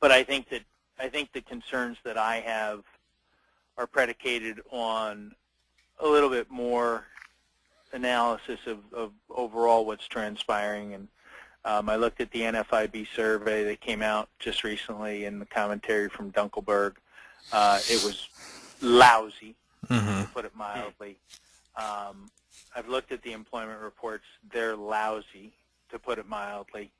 But I think the concerns that I have are predicated on a little bit more analysis of overall what's transpiring. And I looked at the NFIB survey that came out just recently in the commentary from Dunkelberg. It was lousy, to put it mildly. I've looked at the employment reports. They're lousy, to put it mildly.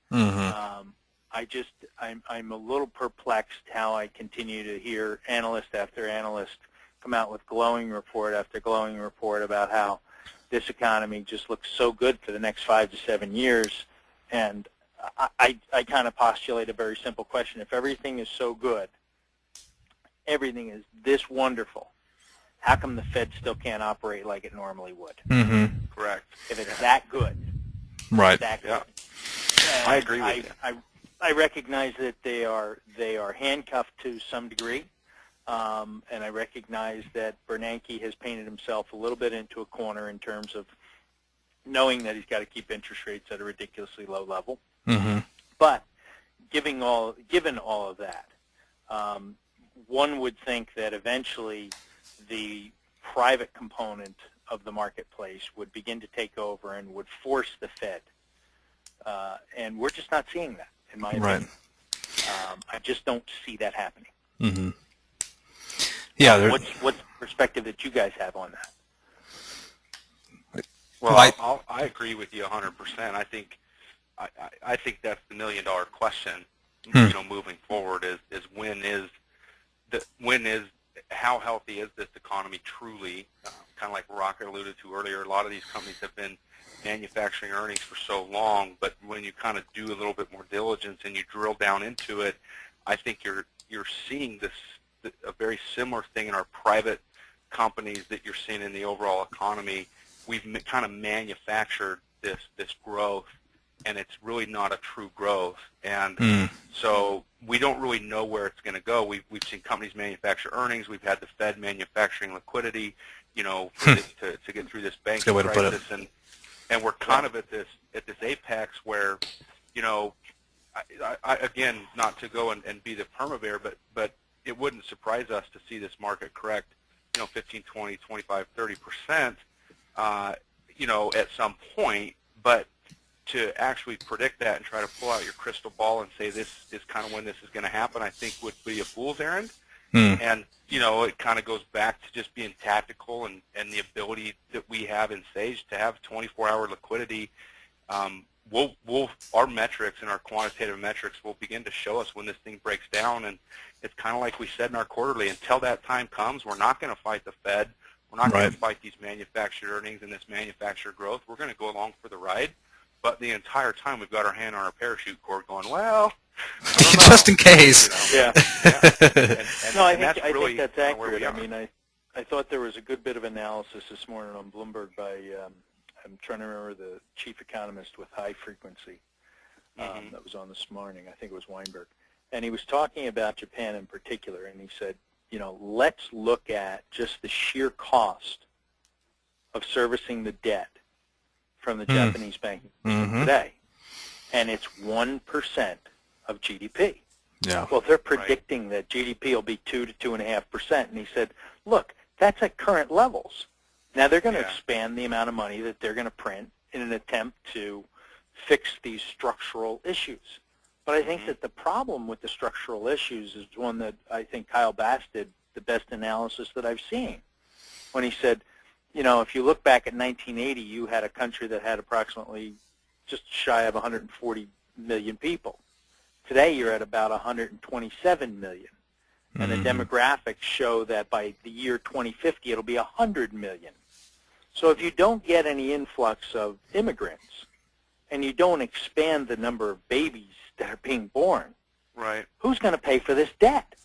I'm a little perplexed how I continue to hear analyst after analyst come out with glowing report after glowing report about how this economy just looks so good for the next 5 to 7 years. And I kind of postulate a very simple question. If everything is so good, everything is this wonderful, how come the Fed still can't operate like it normally would? Correct. If it's that good. Right. That good. Yeah. I agree with you. I recognize that they are handcuffed to some degree, and I recognize that Bernanke has painted himself a little bit into a corner in terms of knowing that he's got to keep interest rates at a ridiculously low level. But given all of that, one would think that eventually the private component of the marketplace would begin to take over and would force the Fed, and we're just not seeing that. In my opinion. I just don't see that happening. Yeah. What's the perspective that you guys have on that? Well, I agree with you 100%. I think that's the $1 million question. Moving forward is how healthy is this economy truly? Kind of like Rocket alluded to earlier, a lot of these companies have been manufacturing earnings for so long, but when you kind of do a little bit more diligence and you drill down into it, I think you're seeing a very similar thing in our private companies that you're seeing in the overall economy. We've kind of manufactured this growth, and it's really not a true growth, and so we don't really know where it's going to go. We've seen companies manufacture earnings. We've had the Fed manufacturing liquidity, to get through this banking crisis, and we're kind of at this apex where, I again, not to go and be the perma bear, but it wouldn't surprise us to see this market correct, 15, 20, 25, 30%, at some point. But to actually predict that and try to pull out your crystal ball and say this is kind of when this is going to happen, I think would be a fool's errand. And, it kind of goes back to just being tactical and the ability that we have in Sage to have 24-hour liquidity. Our metrics and our quantitative metrics will begin to show us when this thing breaks down. And it's kind of like we said in our quarterly, until that time comes, we're not going to fight the Fed. We're not going to fight these manufactured earnings and this manufactured growth. We're going to go along for the ride. But the entire time we've got our hand on our parachute cord going, well, just in case. Yeah. And I think that's accurate. I mean, I thought there was a good bit of analysis this morning on Bloomberg by, I'm trying to remember the chief economist with high frequency that was on this morning. I think it was Weinberg. And he was talking about Japan in particular, and he said, let's look at just the sheer cost of servicing the debt from the Japanese banking today, and it's 1% of GDP. Yeah. Well, they're predicting that GDP will be 2 to 2.5%, and he said, look, that's at current levels. Now they're going to expand the amount of money that they're going to print in an attempt to fix these structural issues. But I think that the problem with the structural issues is one that I think Kyle Bass did the best analysis that I've seen, when he said, if you look back at 1980, you had a country that had approximately just shy of 140 million people. Today, you're at about 127 million. And the demographics show that by the year 2050, it'll be 100 million. So if you don't get any influx of immigrants, and you don't expand the number of babies that are being born, who's going to pay for this debt?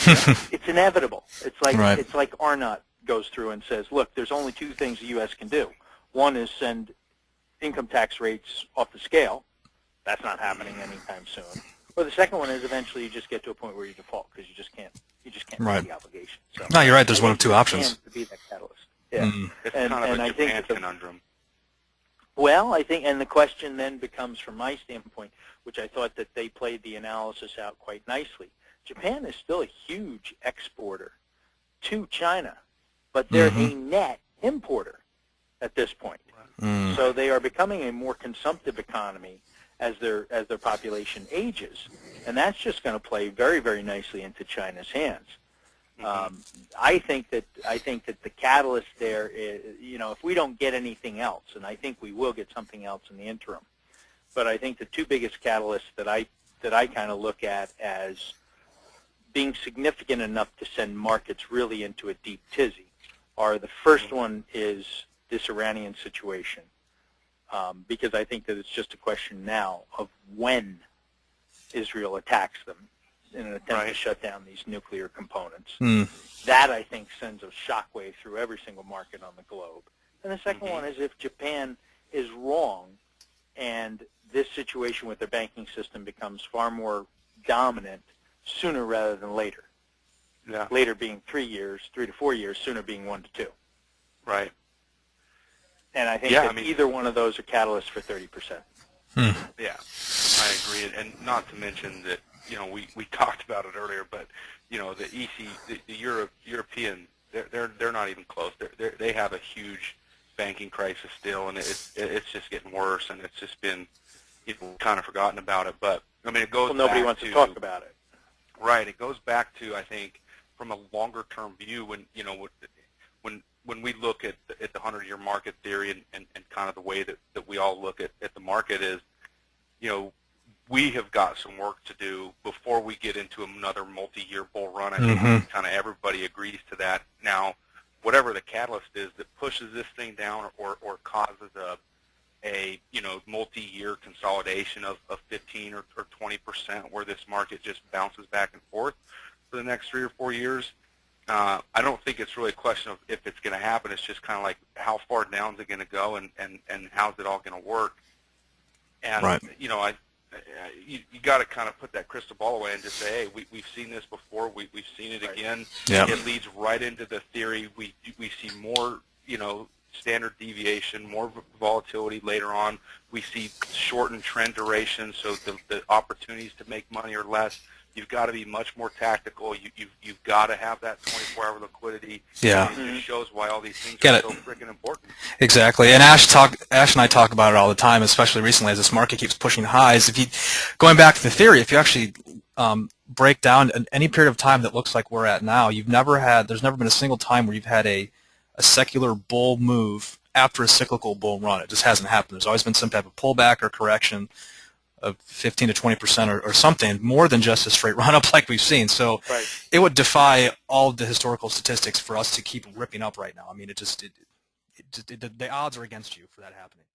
It's inevitable. It's like Arnott goes through and says, look, there's only two things the U.S. can do. One is send income tax rates off the scale. That's not happening anytime soon. Or the second one is eventually you just get to a point where you default because you just can't meet the obligation. So no, you're right. There's one of two options. To be that catalyst. Yeah. It's kind of a Japan conundrum. Well, I think, and the question then becomes, from my standpoint, which I thought that they played the analysis out quite nicely. Japan is still a huge exporter to China, but they're a net importer at this point. So they are becoming a more consumptive economy as their population ages, and that's just going to play very, very nicely into China's hands. I think that the catalyst there is, if we don't get anything else, and I think we will get something else in the interim, but I think the two biggest catalysts that I kind of look at as being significant enough to send markets really into a deep tizzy are, the first one is this Iranian situation, because I think that it's just a question now of when Israel attacks them in an attempt to shut down these nuclear components. That, I think, sends a shockwave through every single market on the globe. And the second one is if Japan is wrong and this situation with their banking system becomes far more dominant sooner rather than later. Yeah. Later being 3 to 4 years, sooner being 1 to 2. Right. And I think that either one of those are catalysts for 30%. Yeah, I agree. And not to mention that, we talked about it earlier, but, the European, they're not even close. They have a huge banking crisis still, and it's just getting worse, and it's just been, kind of forgotten about it. But, I mean, it goes back to... nobody wants to talk about it. Right. It goes back to, I think, from a longer-term view when we look at the 100-year market theory and kind of the way that we all look at the market is, we have got some work to do before we get into another multi-year bull run. I think kind of everybody agrees to that. Now, whatever the catalyst is that pushes this thing down or causes a multi-year consolidation of 15 or 20% where this market just bounces back and forth for the next 3 or 4 years, I don't think it's really a question of if it's going to happen. It's just kind of like how far down is it going to go and how's it all going to work. And, you got to kind of put that crystal ball away and just say, hey, we've seen this before. We've seen it again. Yep. It leads right into the theory. We see more, standard deviation, more volatility later on. We see shortened trend duration, so the opportunities to make money are less. You've got to be much more tactical. You've got to have that 24-hour liquidity. Yeah. It just shows why all these things Get are it. so freaking important. Exactly. And Ash and I talk about it all the time, especially recently as this market keeps pushing highs. Going back to the theory, if you actually break down any period of time that looks like we're at now, there's never been a single time where you've had a secular bull move after a cyclical bull run. It just hasn't happened. There's always been some type of pullback or correction of 15 to 20% or something, more than just a straight run-up like we've seen. So it would defy all of the historical statistics for us to keep ripping up right now. I mean, the odds are against you for that happening.